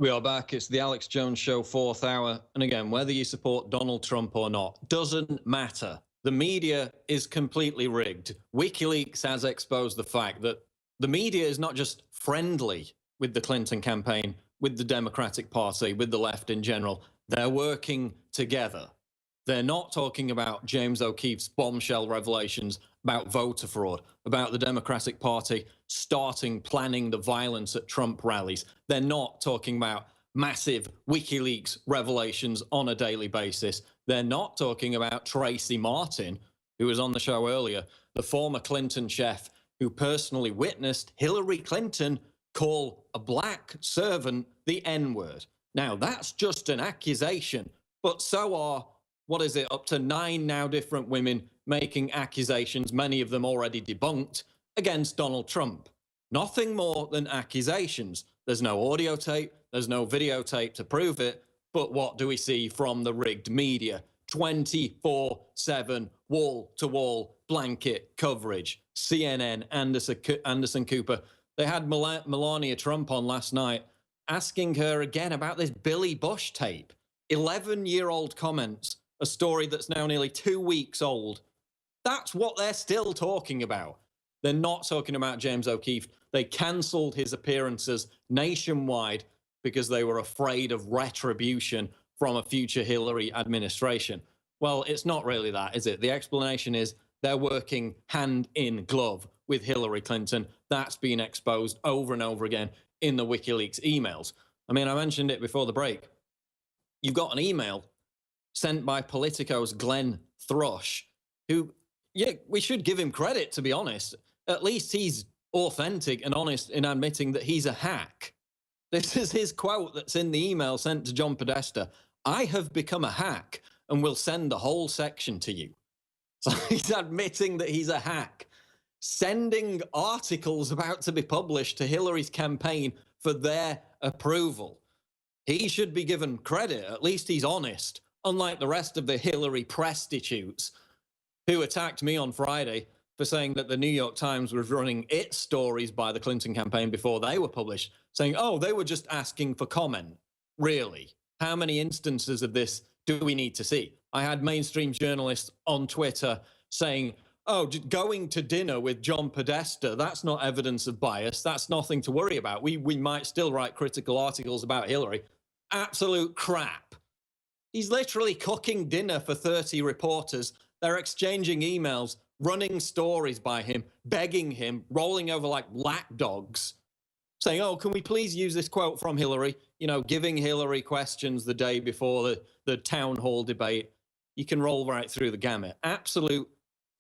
We are back. It's the Alex Jones Show, fourth hour. And again, whether you support Donald Trump or not doesn't matter. The media is completely rigged. Wikileaks has exposed the fact that the media is not just friendly with the Clinton campaign, with the Democratic Party, with the left in general. They're working together. They're not talking about James O'Keefe's bombshell revelations about voter fraud, about the Democratic Party planning the violence at Trump rallies. They're not talking about massive WikiLeaks revelations on a daily basis. They're not talking about Tracy Martin, who was on the show earlier, the former Clinton chef who personally witnessed Hillary Clinton call a black servant the N-word. Now, that's just an accusation, but so are, what is it, up to 9 now different women making accusations, many of them already debunked, against Donald Trump. Nothing more than accusations. There's no audio tape, there's no videotape to prove it, but what do we see from the rigged media? 24/7, wall-to-wall blanket coverage. CNN, Anderson Cooper. They had Melania Trump on last night, asking her again about this Billy Bush tape. 11-year-old comments, a story that's now nearly 2 weeks old. That's what they're still talking about. They're not talking about James O'Keefe. They cancelled his appearances nationwide because they were afraid of retribution from a future Hillary administration. Well, it's not really that, is it? The explanation is they're working hand in glove with Hillary Clinton. That's been exposed over and over again in the WikiLeaks emails. I mean, I mentioned it before the break. You've got an email sent by Politico's Glenn Thrush, who, yeah, we should give him credit, to be honest. At least he's authentic and honest in admitting that he's a hack. This is his quote that's in the email sent to John Podesta. "I have become a hack and will send the whole section to you." So he's admitting that he's a hack, sending articles about to be published to Hillary's campaign for their approval. He should be given credit. At least he's honest, unlike the rest of the Hillary prostitutes who attacked me on Friday for saying that the New York Times was running its stories by the Clinton campaign before they were published, saying, oh, they were just asking for comment. Really? How many instances of this do we need to see? I had mainstream journalists on Twitter saying, oh, going to dinner with John Podesta, that's not evidence of bias. That's nothing to worry about. We might still write critical articles about Hillary. Absolute crap. He's literally cooking dinner for 30 reporters. They're exchanging emails, running stories by him, begging him, rolling over like lapdogs, saying, oh, can we please use this quote from Hillary? You know, giving Hillary questions the day before the town hall debate. You can roll right through the gamut. Absolute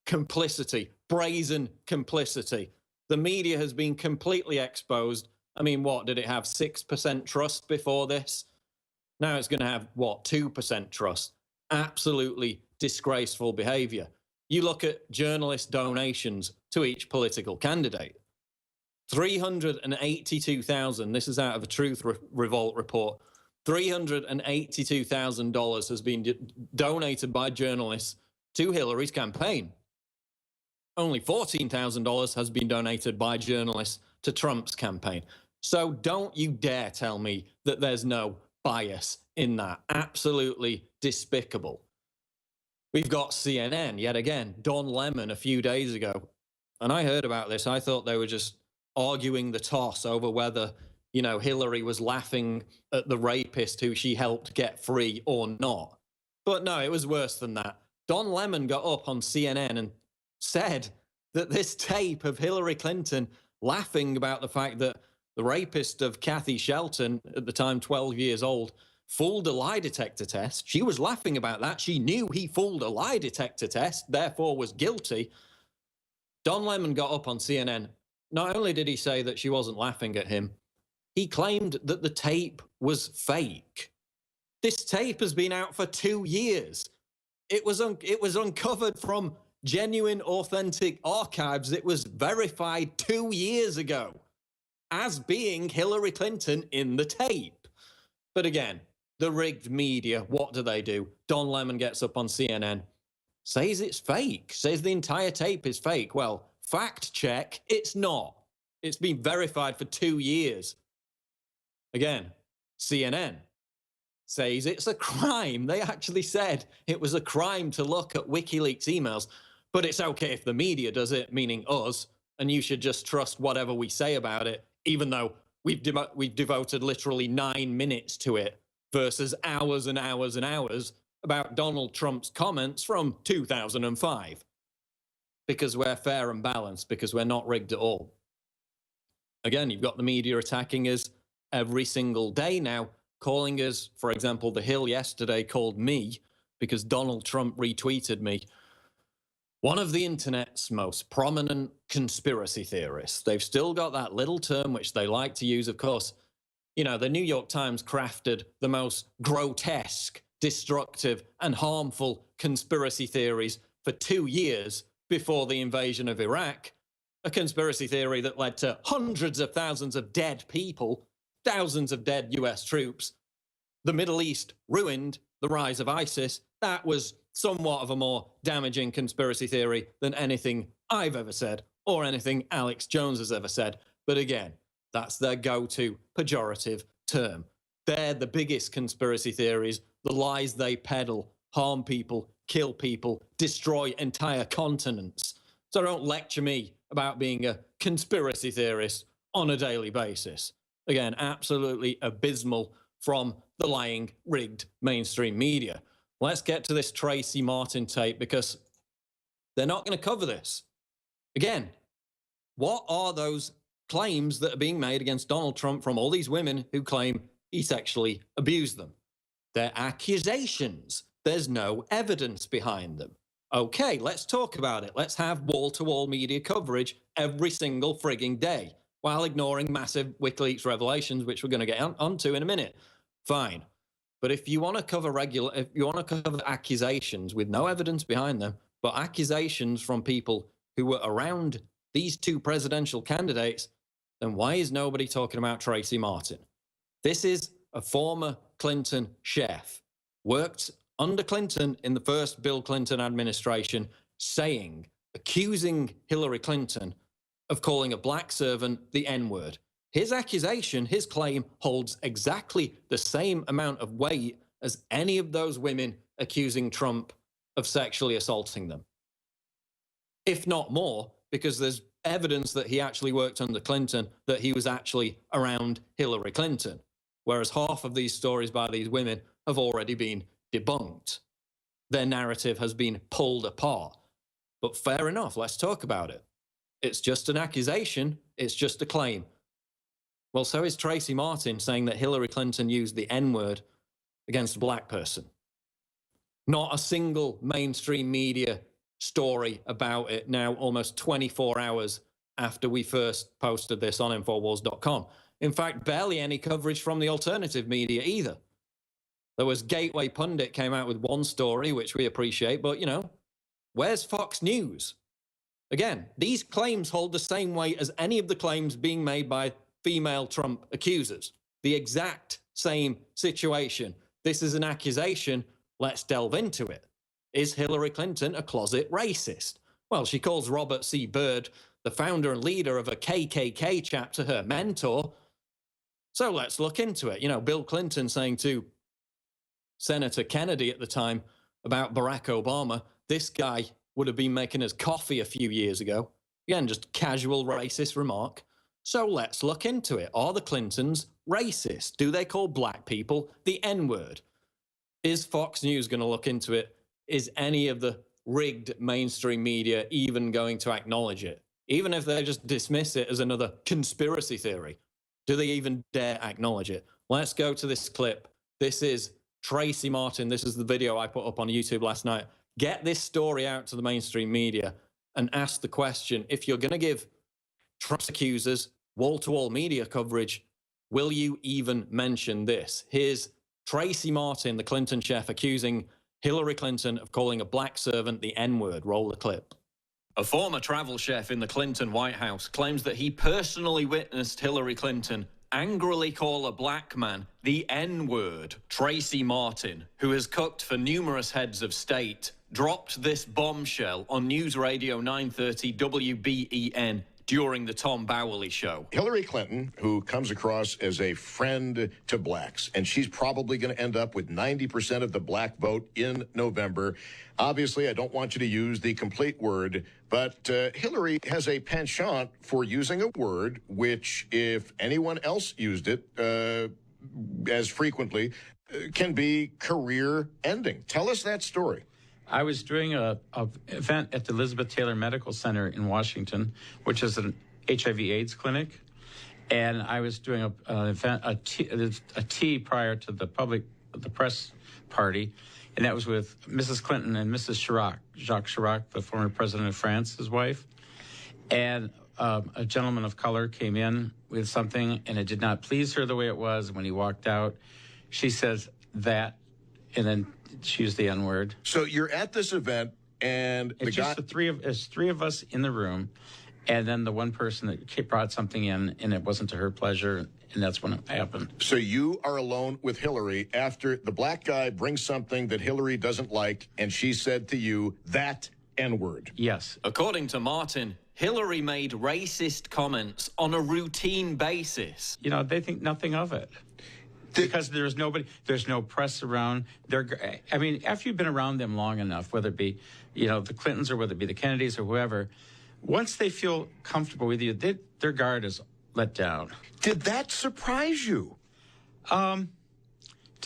complicity, brazen complicity. The media has been completely exposed. I mean, what, did it have 6% trust before this? Now it's going to have, what, 2% trust? Absolutely disgraceful behavior. You look at journalist donations to each political candidate. 382,000, this is out of a Truth Revolt report, $382,000 has been donated by journalists to Hillary's campaign. Only $14,000 has been donated by journalists to Trump's campaign. So don't you dare tell me that there's no bias in that. Absolutely despicable. We've got CNN, yet again, Don Lemon a few days ago. And I heard about this. I thought they were just arguing the toss over whether, you know, Hillary was laughing at the rapist who she helped get free or not. But no, it was worse than that. Don Lemon got up on CNN and said that this tape of Hillary Clinton laughing about the fact that the rapist of Kathy Shelton, at the time 12 years old, fooled a lie detector test. She was laughing about that. She knew he fooled a lie detector test, therefore was guilty. Don Lemon got up on CNN. Not only did he say that she wasn't laughing at him, he claimed that the tape was fake. This tape has been out for 2 years. It was uncovered from genuine, authentic archives. It was verified 2 years ago as being Hillary Clinton in the tape. But again, the rigged media, what do? Don Lemon gets up on CNN, says it's fake, says the entire tape is fake. Well, fact check, it's not. It's been verified for 2 years. Again, CNN says it's a crime. They actually said it was a crime to look at WikiLeaks emails, but it's okay if the media does it, meaning us, and you should just trust whatever we say about it, even though we've devoted literally 9 minutes to it versus hours and hours and hours about Donald Trump's comments from 2005. Because we're fair and balanced, because we're not rigged at all. Again, you've got the media attacking us every single day now, calling us, for example, The Hill yesterday called me, because Donald Trump retweeted me, one of the internet's most prominent conspiracy theorists. They've still got that little term which they like to use, of course. You know, the New York Times crafted the most grotesque, destructive, and harmful conspiracy theories for 2 years before the invasion of Iraq, a conspiracy theory that led to hundreds of thousands of dead people, thousands of dead US troops, the Middle East ruined, the rise of ISIS. That was somewhat of a more damaging conspiracy theory than anything I've ever said or anything Alex Jones has ever said. But again, that's their go-to pejorative term. They're the biggest conspiracy theories, the lies they peddle, harm people, kill people, destroy entire continents. So don't lecture me about being a conspiracy theorist on a daily basis. Again, absolutely abysmal from the lying, rigged mainstream media. Let's get to this Tracy Martin tape, because they're not going to cover this. Again, what are those claims that are being made against Donald Trump from all these women who claim he sexually abused them? They're accusations. There's no evidence behind them. Okay, let's talk about it. Let's have wall-to-wall media coverage every single frigging day while ignoring massive WikiLeaks revelations, which we're going to get onto in a minute. Fine. But if you want to cover accusations with no evidence behind them, but accusations from people who were around these two presidential candidates, then why is nobody talking about Tracy Martin? This is a former Clinton chef, worked under Clinton in the first Bill Clinton administration, accusing Hillary Clinton of calling a black servant the N-word. His accusation, his claim, holds exactly the same amount of weight as any of those women accusing Trump of sexually assaulting them. If not more, because there's evidence that he actually worked under Clinton, that he was actually around Hillary Clinton, whereas half of these stories by these women have already been debunked. Their narrative has been pulled apart. But fair enough, let's talk about it. It's just an accusation, it's just a claim. Well, so is Tracy Martin saying that Hillary Clinton used the N-word against a black person. Not a single mainstream media story about it now, almost 24 hours after we first posted this on Infowars.com. In fact, barely any coverage from the alternative media either. There was Gateway Pundit came out with one story, which we appreciate, but, you know, where's Fox News? Again, these claims hold the same weight as any of the claims being made by female Trump accusers. The exact same situation. This is an accusation. Let's delve into it. Is Hillary Clinton a closet racist? Well, she calls Robert C. Byrd, the founder and leader of a KKK chapter, her mentor. So let's look into it. You know, Bill Clinton saying to Senator Kennedy at the time about Barack Obama, this guy would have been making us coffee a few years ago. Again, just casual racist remark. So let's look into it. Are the Clintons racist? Do they call black people the N-word? Is Fox News going to look into it? Is any of the rigged mainstream media even going to acknowledge it? Even if they just dismiss it as another conspiracy theory, do they even dare acknowledge it? Let's go to this clip. This is Tracy Martin. This is the video I put up on YouTube last night. Get this story out to the mainstream media and ask the question, if you're going to give Trump's accusers wall-to-wall media coverage, will you even mention this? Here's Tracy Martin, the Clinton chef, accusing Hillary Clinton of calling a black servant the N-word. Roll the clip. A former travel chef in the Clinton White House claims that he personally witnessed Hillary Clinton angrily call a black man the N-word. Tracy Martin, who has cooked for numerous heads of state, dropped this bombshell on News Radio 930 WBEN during the Tom Bowley show. Hillary Clinton, who comes across as a friend to blacks, and she's probably going to end up with 90% of the black vote in November. Obviously, I don't want you to use the complete word, but Hillary has a penchant for using a word which, if anyone else used it as frequently, can be career-ending. Tell us that story. I was doing a event at the Elizabeth Taylor Medical Center in Washington, which is an HIV/AIDS clinic, and I was doing an event, a tea prior to the press party, and that was with Mrs. Clinton and Mrs. Chirac, Jacques Chirac, the former president of France, his wife, and a gentleman of color came in with something, and it did not please her the way it was. When he walked out, she says that, and then she used the N-word. So you're at this event, and it's just there's three of us in the room, and then the one person that brought something in, and it wasn't to her pleasure, and that's when it happened. So you are alone with Hillary after the black guy brings something that Hillary doesn't like, and she said to you, that N-word. Yes. According to Martin, Hillary made racist comments on a routine basis. You know, they think nothing of it. Because there's no press around. I mean, after you've been around them long enough, whether it be, you know, the Clintons or whether it be the Kennedys or whoever, once they feel comfortable with you, their guard is let down. Did that surprise you? To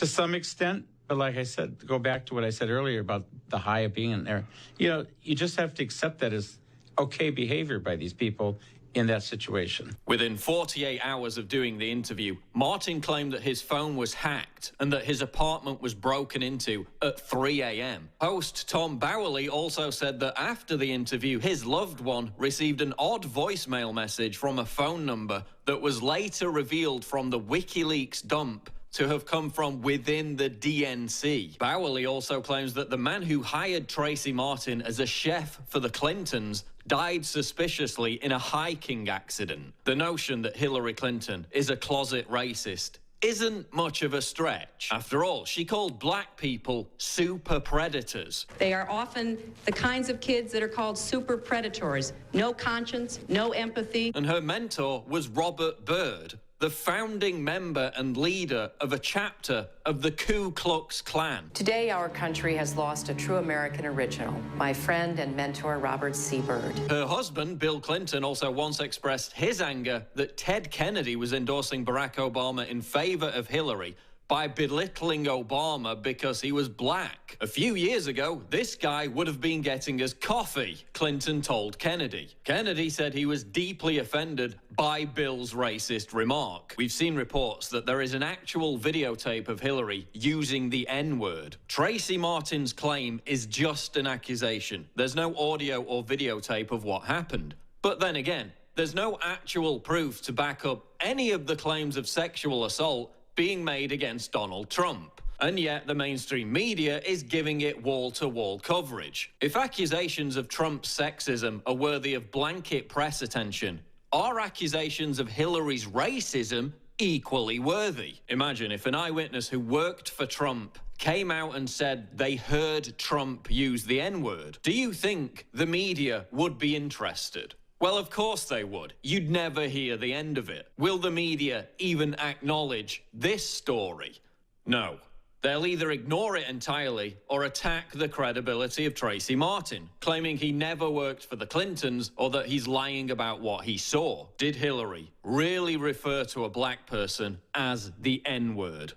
some extent, but like I said, go back to what I said earlier about the high of being in there. You know, you just have to accept that as okay behavior by these people in that situation. Within 48 hours of doing the interview, Martin claimed that his phone was hacked and that his apartment was broken into at 3 a.m. Host Tom Bowley also said that after the interview, his loved one received an odd voicemail message from a phone number that was later revealed from the Wikileaks dump to have come from within the DNC. Bowley also claims that the man who hired Tracy Martin as a chef for the Clintons died suspiciously in a hiking accident. The notion that Hillary Clinton is a closet racist isn't much of a stretch. After all, she called black people super predators. They are often the kinds of kids that are called super predators. No conscience, no empathy. And her mentor was Robert Byrd, the founding member and leader of a chapter of the Ku Klux Klan. Today, our country has lost a true American original, my friend and mentor, Robert C. Byrd. Her husband, Bill Clinton, also once expressed his anger that Ted Kennedy was endorsing Barack Obama in favor of Hillary by belittling Obama because he was black. A few years ago, this guy would have been getting us coffee, Clinton told Kennedy. Kennedy said he was deeply offended by Bill's racist remark. We've seen reports that there is an actual videotape of Hillary using the N-word. Tracy Martin's claim is just an accusation. There's no audio or videotape of what happened. But then again, there's no actual proof to back up any of the claims of sexual assault being made against Donald Trump. And yet the mainstream media is giving it wall-to-wall coverage. If accusations of Trump's sexism are worthy of blanket press attention, are accusations of Hillary's racism equally worthy? Imagine if an eyewitness who worked for Trump came out and said they heard Trump use the N-word. Do you think the media would be interested? Well, of course they would. You'd never hear the end of it. Will the media even acknowledge this story? No. They'll either ignore it entirely or attack the credibility of Tracy Martin, claiming he never worked for the Clintons or that he's lying about what he saw. Did Hillary really refer to a black person as the N-word?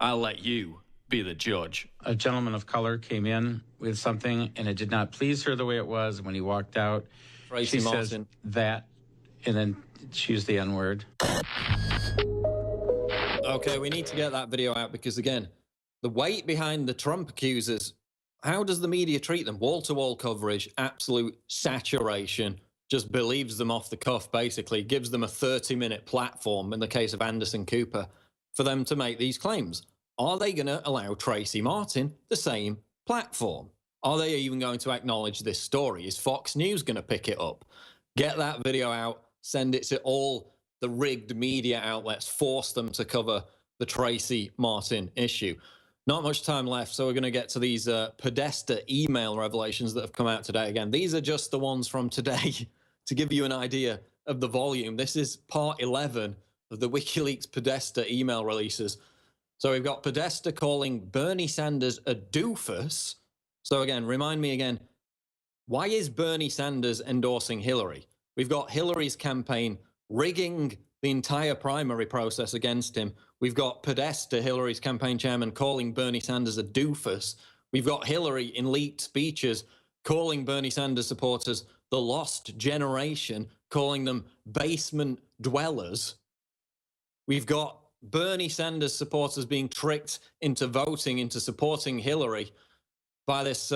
I'll let you be the judge. A gentleman of color came in with something, and it did not please her the way it was. When he walked out, Tracy Martin says that, and then she used the N-word. Okay, we need to get that video out because, again, the weight behind the Trump accusers, how does the media treat them? Wall-to-wall coverage, absolute saturation, just believes them off the cuff, basically, gives them a 30-minute platform, in the case of Anderson Cooper, for them to make these claims. Are they going to allow Tracy Martin the same platform? Are they even going to acknowledge this story? Is Fox News going to pick it up? Get that video out, send it to all the rigged media outlets, force them to cover the Tracy Martin issue. Not much time left, so we're going to get to these Podesta email revelations that have come out today. Again, these are just the ones from today to give you an idea of the volume. This is part 11 of the Wikileaks Podesta email releases. So we've got Podesta calling Bernie Sanders a doofus. So again, remind me again, why is Bernie Sanders endorsing Hillary? We've got Hillary's campaign rigging the entire primary process against him. We've got Podesta, Hillary's campaign chairman, calling Bernie Sanders a doofus. We've got Hillary in leaked speeches calling Bernie Sanders supporters the lost generation, calling them basement dwellers. We've got Bernie Sanders supporters being tricked into voting, into supporting Hillary by this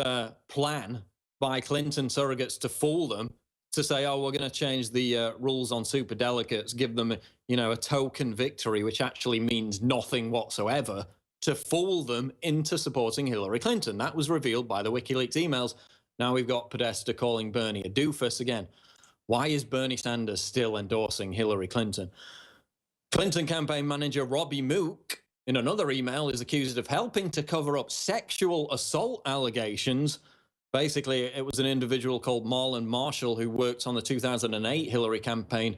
plan by Clinton surrogates to fool them, to say, oh, we're going to change the rules on superdelegates, give them, a token victory, which actually means nothing whatsoever, to fool them into supporting Hillary Clinton. That was revealed by the WikiLeaks emails. Now we've got Podesta calling Bernie a doofus again. Why is Bernie Sanders still endorsing Hillary Clinton? Clinton campaign manager Robbie Mook, in another email, is accused of helping to cover up sexual assault allegations. Basically, it was an individual called Marlon Marshall who worked on the 2008 Hillary campaign,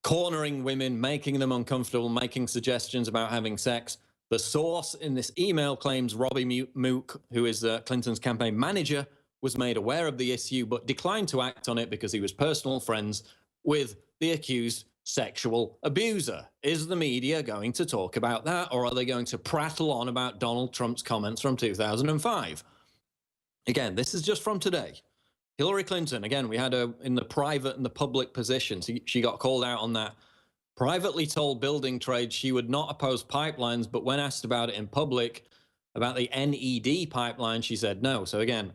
cornering women, making them uncomfortable, making suggestions about having sex. The source in this email claims Robbie Mook, who is Clinton's campaign manager, was made aware of the issue but declined to act on it because he was personal friends with the accused sexual abuser. Is the media going to talk about that, or are they going to prattle on about Donald Trump's comments from 2005? Again, this is just from today. Hillary Clinton, again, we had her in the private and the public positions. She got called out on that. Privately told building trades she would not oppose pipelines, but when asked about it in public, about the NED pipeline, she said no. So again,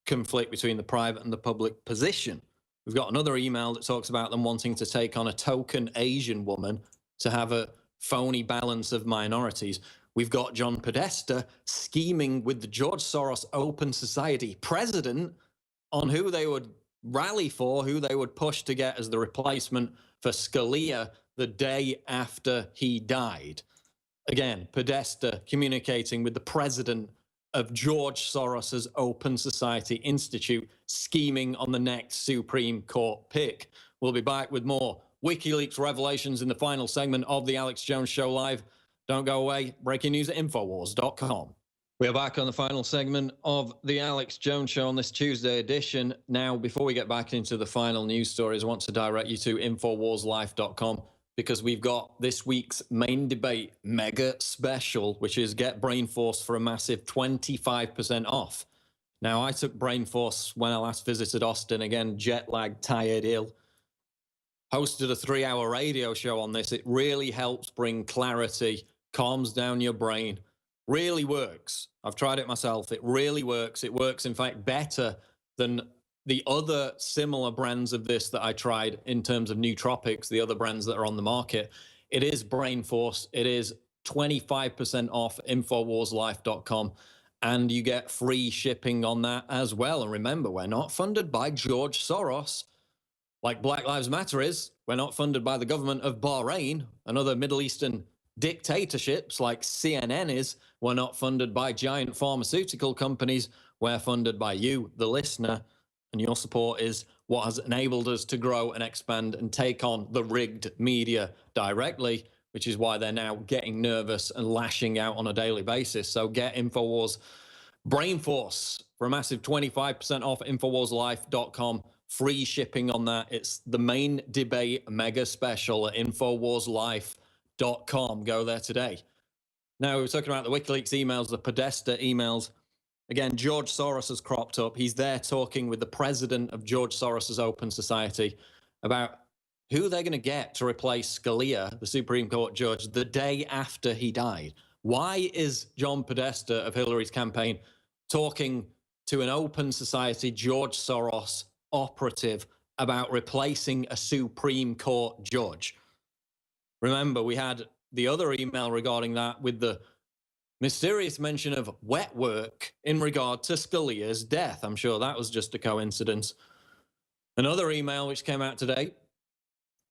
conflict between the private and the public position. We've got another email that talks about them wanting to take on a token Asian woman to have a phony balance of minorities. We've got John Podesta scheming with the George Soros Open Society president on who they would rally for, who they would push to get as the replacement for Scalia the day after he died. Again, Podesta communicating with the president of George Soros's Open Society Institute, scheming on the next Supreme Court pick. We'll be back with more WikiLeaks revelations in the final segment of the Alex Jones Show Live. Don't go away. Breaking news at Infowars.com. We are back on the final segment of the Alex Jones Show on this Tuesday edition. Now, before we get back into the final news stories, I want to direct you to InfoWarsLife.com, because we've got this week's main debate mega special, which is get Brainforce for a massive 25% off. Now, I took Brainforce when I last visited Austin, again, jet lagged, tired, ill. Hosted a 3-hour radio show on this. It really helps bring clarity, calms down your brain. Really works. I've tried it myself. It really works. It works, in fact, better than the other similar brands of this that I tried in terms of nootropics, the other brands that are on the market. It is Brainforce. It is 25% off InfoWarsLife.com, and you get free shipping on that as well. And remember, we're not funded by George Soros, like Black Lives Matter is. We're not funded by the government of Bahrain and other Middle Eastern dictatorships like CNN is. We're not funded by giant pharmaceutical companies. We're funded by you, the listener. And your support is what has enabled us to grow and expand and take on the rigged media directly, which is why they're now getting nervous and lashing out on a daily basis. So get InfoWars Brainforce for a massive 25% off InfoWarsLife.com. Free shipping on that. It's the main debate mega special at InfoWarsLife.com. Go there today. Now, we were talking about the WikiLeaks emails, the Podesta emails. Again, George Soros has cropped up. He's there talking with the president of George Soros's Open Society about who they're going to get to replace Scalia, the Supreme Court judge, the day after he died. Why is John Podesta of Hillary's campaign talking to an Open Society George Soros operative about replacing a Supreme Court judge? Remember, we had the other email regarding that with the mysterious mention of wet work in regard to Scalia's death. I'm sure that was just a coincidence. Another email which came out today,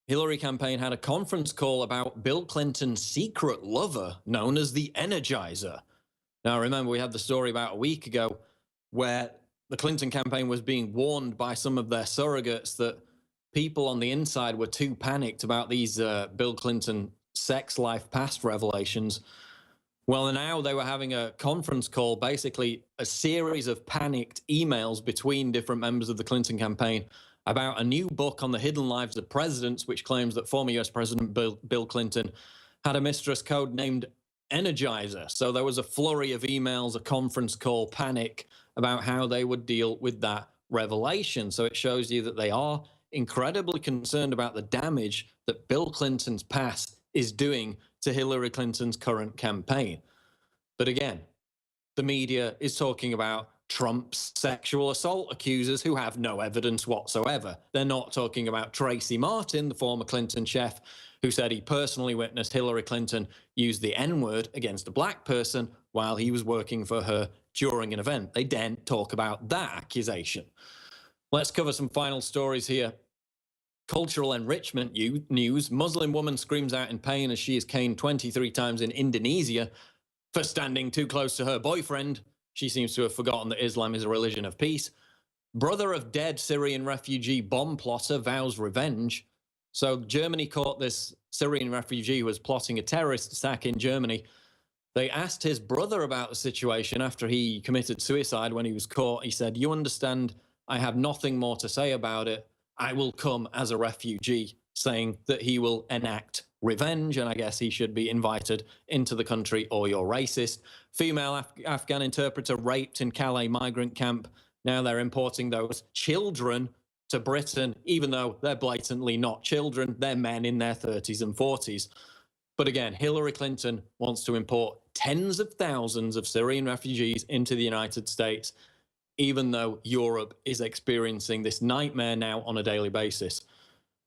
Hillary campaign had a conference call about Bill Clinton's secret lover known as the Energizer. Now, remember, we had the story about a week ago where the Clinton campaign was being warned by some of their surrogates that people on the inside were too panicked about these Bill Clinton sex life past revelations. Well, now they were having a conference call, basically a series of panicked emails between different members of the Clinton campaign about a new book on the hidden lives of presidents, which claims that former US President Bill Clinton had a mistress code named Energizer. So there was a flurry of emails, a conference call, panic about how they would deal with that revelation. So it shows you that they are incredibly concerned about the damage that Bill Clinton's past is doing to Hillary Clinton's current campaign. But again, the media is talking about Trump's sexual assault accusers who have no evidence whatsoever. They're not talking about Tracy Martin, the former Clinton chef, who said he personally witnessed Hillary Clinton use the N-word against a black person while he was working for her during an event. They daren't talk about that accusation. Let's cover some final stories here. Cultural enrichment news. Muslim woman screams out in pain as she is caned 23 times in Indonesia for standing too close to her boyfriend. She seems to have forgotten that Islam is a religion of peace. Brother of dead Syrian refugee bomb plotter vows revenge. So Germany caught this Syrian refugee who was plotting a terrorist attack in Germany. They asked his brother about the situation after he committed suicide when he was caught. He said, "You understand, I have nothing more to say about it. I will come as a refugee," saying that he will enact revenge, and I guess he should be invited into the country or you're racist. Female Afghan interpreter raped in Calais migrant camp. Now they're importing those children to Britain, even though they're blatantly not children. They're men in their 30s and 40s. But again, Hillary Clinton wants to import tens of thousands of Syrian refugees into the United States, even though Europe is experiencing this nightmare now on a daily basis.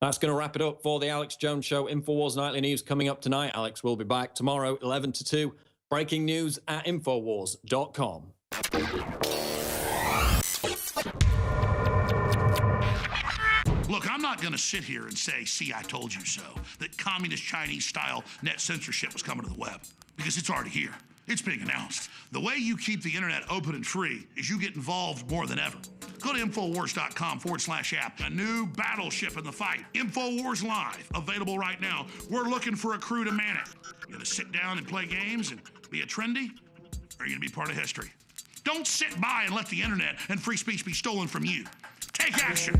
That's going to wrap it up for the Alex Jones Show. InfoWars Nightly News coming up tonight. Alex will be back tomorrow, 11 to 2. Breaking news at Infowars.com. Look, I'm not going to sit here and say, "See, I told you so," that communist Chinese-style net censorship was coming to the web, because it's already here. It's being announced. The way you keep the internet open and free is you get involved more than ever. Go to Infowars.com/app. A new battleship in the fight. Infowars Live, available right now. We're looking for a crew to man it. You gonna sit down and play games and be a trendy? Or are you gonna be part of history? Don't sit by and let the internet and free speech be stolen from you. Take action.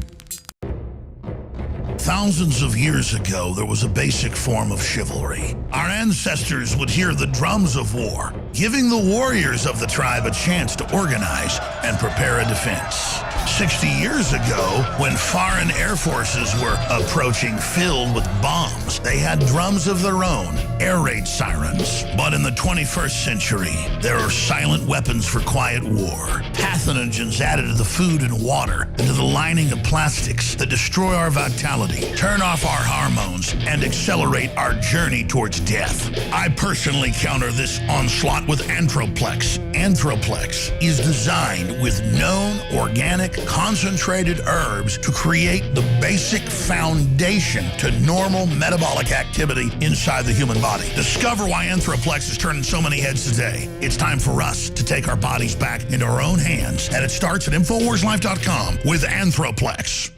Thousands of years ago, there was a basic form of chivalry. Our ancestors would hear the drums of war, giving the warriors of the tribe a chance to organize and prepare a defense. 60 years ago, when foreign air forces were approaching filled with bombs, they had drums of their own, air raid sirens. But in the 21st century, there are silent weapons for quiet war. Pathogens added to the food and water, and to the lining of plastics that destroy our vitality, turn off our hormones, and accelerate our journey towards death. I personally counter this onslaught with Anthroplex. Anthroplex is designed with known organic concentrated herbs to create the basic foundation to normal metabolic activity inside the human body. Discover why Anthroplex is turning so many heads today. It's time for us to take our bodies back into our own hands, and it starts at InfoWarsLife.com with Anthroplex.